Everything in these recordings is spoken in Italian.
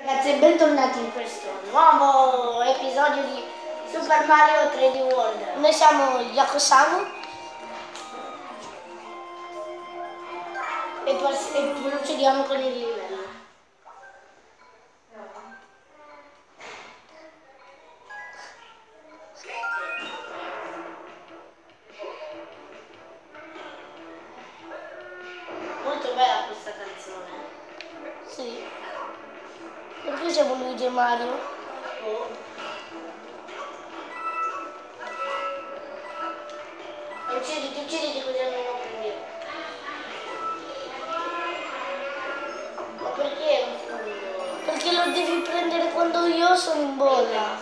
Ragazzi, e bentornati in questo nuovo episodio di Super Mario 3D World. Noi siamo Yako-Samu e procediamo con il livello. Molto bella questa canzone. Sì. Perché siamo Luigi e Mario? Oh. Ucciditi così almeno prendi. Ma perché un fondo? Perché lo devi prendere quando io sono in bolla.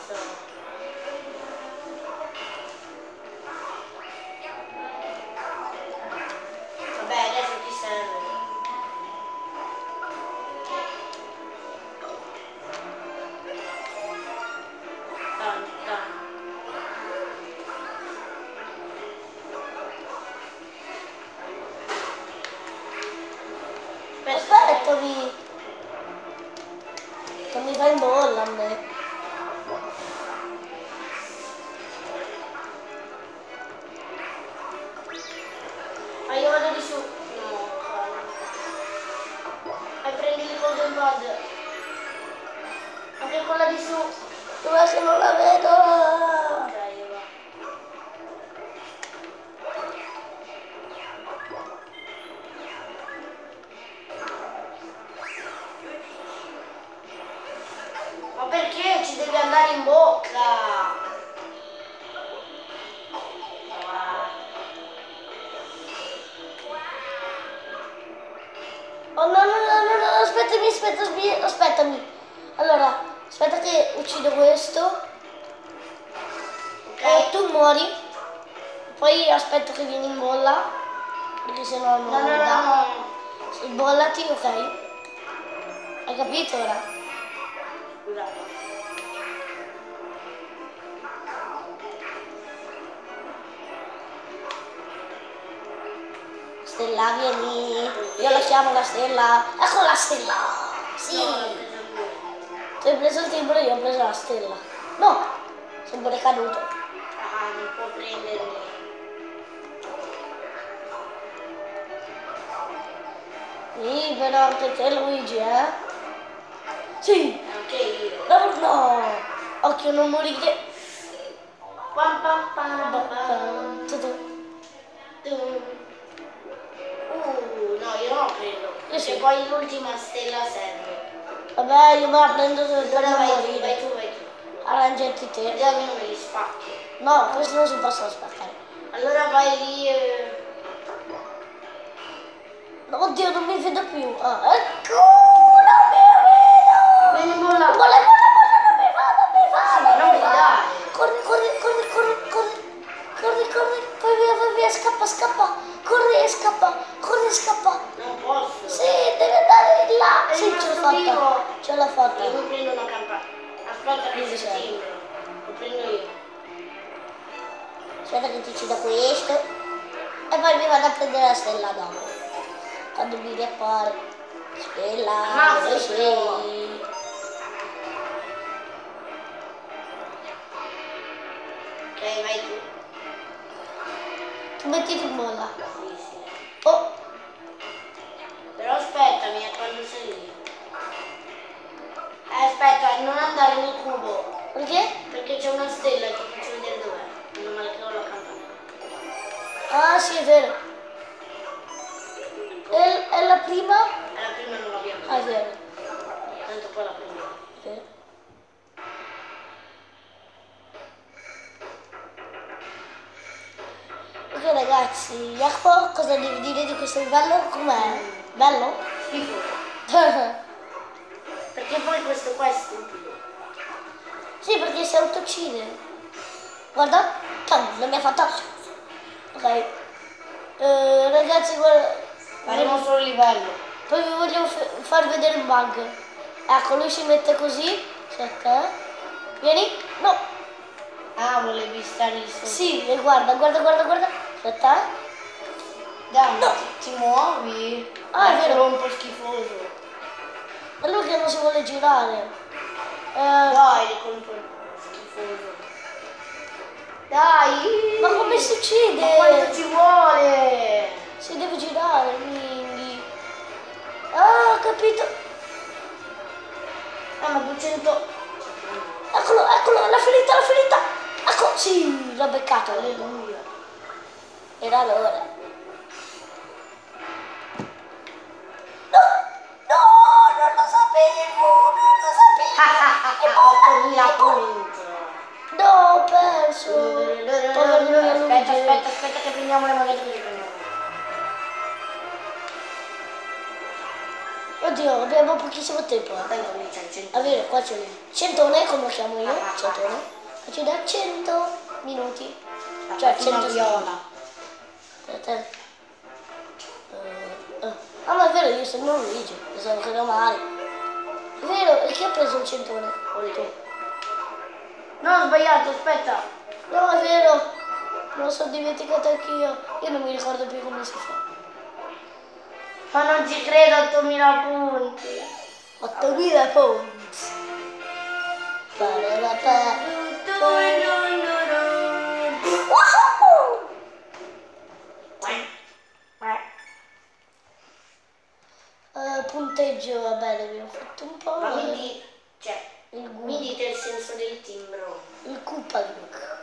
Vabbè, adesso ti serve. Aspettami! Non mi fai in bolla a me. Ma io vado di su. No, e prendi il golden pad. Anche quella di su. Dov'è che non la vedo? Ok, va. Ma perché ci devi andare in bocca? Oh no, aspettami. Allora, aspetta che uccido questo. Ok. E tu muori. Poi aspetto che vieni in bolla. Perché sennò non dà. No. Sbollati, ok? Hai capito ora? Scusate. Stella, vieni. Io la chiamo la stella. Ecco la stella. Sì. No, tu hai preso il timbro, io ho preso la stella. No, sono pure caduto. Ah, non può prendermi. Sì, però anche te Luigi, eh? Sì. Anche io. No. Occhio, non morire. Pam pam pam pam. No, io non ho preso. Perché poi l'ultima stella serve. Vabbè, io me la prendo per non morire. Vai tu. Arrangiati te. Vediamo che non me li spacchi. No, questo non si possono spaccare. Allora vai lì e... No, oddio, non mi vedo più. Ah, ecco, non mi vedo. Vieni in bolla. Bolla, non mi fa. Sì, ma non mi dai. Corri. Vai via, scappa. Corri e scappa. Non posso. Sì, devi andare di là. Sì, ce l'ho fatta. Io mi prendo una campana. Aspetta che si timbro. Lo prendo io. Aspetta che ti uccido questo. E poi mi vado a prendere la stella dopo. Quando mi riappare. Stella, dove sei? Ok, vai tu. Tu mettiti in bolla. Sì. Oh! Però aspettami, quando sei lì. Aspetta, non andare nel cubo. Perché? Perché c'è una stella che ti faccio vedere dov'è. Non me la chiamo la campanella. Ah, sì, è vero. È la prima? È la prima, non l'abbiamo. Ah, è vero. Tanto poi la prendiamo. Sì. Ok ragazzi, Jacopo, cosa devi dire di questo livello? Com'è? Bello? Schifo. Perché poi questo qua è stupido. Sì, perché si autouccide. Guarda, non mi ha fatto. Ok. Ragazzi, guarda. Faremo solo il livello. Poi vi voglio far vedere un bug. Ecco, lui si mette così. Aspetta. Vieni. No. Ah, volevi stare lì sopra. Sì, e guarda. Aspetta. Dai, no. Ti muovi. Ah, è vero. Un po' schifoso. È lui che non si vuole girare. Dai, contro schifoso. Dai! Ma come si uccide? Ma quanto ci vuole? Si deve girare, quindi. Ah, ho capito. Ma 200... Eccolo, eccolo, l'ha finita. Ecco, sì, l'ho beccato. Alleluia. Era l'ora. No, non lo sapevo. 8000 punti. No, ho perso. Povero mio Luigi. Aspetta che prendiamo le monete così prendiamo. Oddio, abbiamo pochissimo tempo. Tanto lì c'è il 100. A vedere, qua c'è il centone, come lo chiamo io, centone. E ci dà 100 minuti. Cioè 100 viola. Aspetta. Ah, ma è vero, io sono Luigi, pensavo che ero male. È vero, e chi ha preso il centone? Tu. No, ho sbagliato, aspetta. No, è vero, me lo sono dimenticato anch'io. Io non mi ricordo più come si fa. Ma non ci credo, 8000 punti. 8000 punti. Pararapà. Wahoo! Punteggio, vabbè, ne abbiamo fatto un po'. Ma quindi, cioè, Il mi dite il senso del timbro. Il Kupaluk.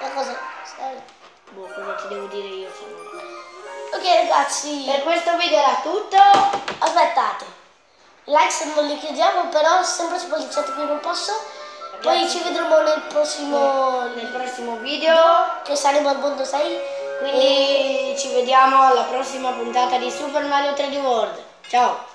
La cosa? Boh, cosa ti devo dire io? Ok ragazzi, Per questo video era tutto. aspettate. I like se non li chiediamo, però sempre spolliciate qui non posso. Poi ci vedremo nel prossimo video. che saremo al mondo 6. Quindi ci vediamo alla prossima puntata di Super Mario 3D World. Ciao!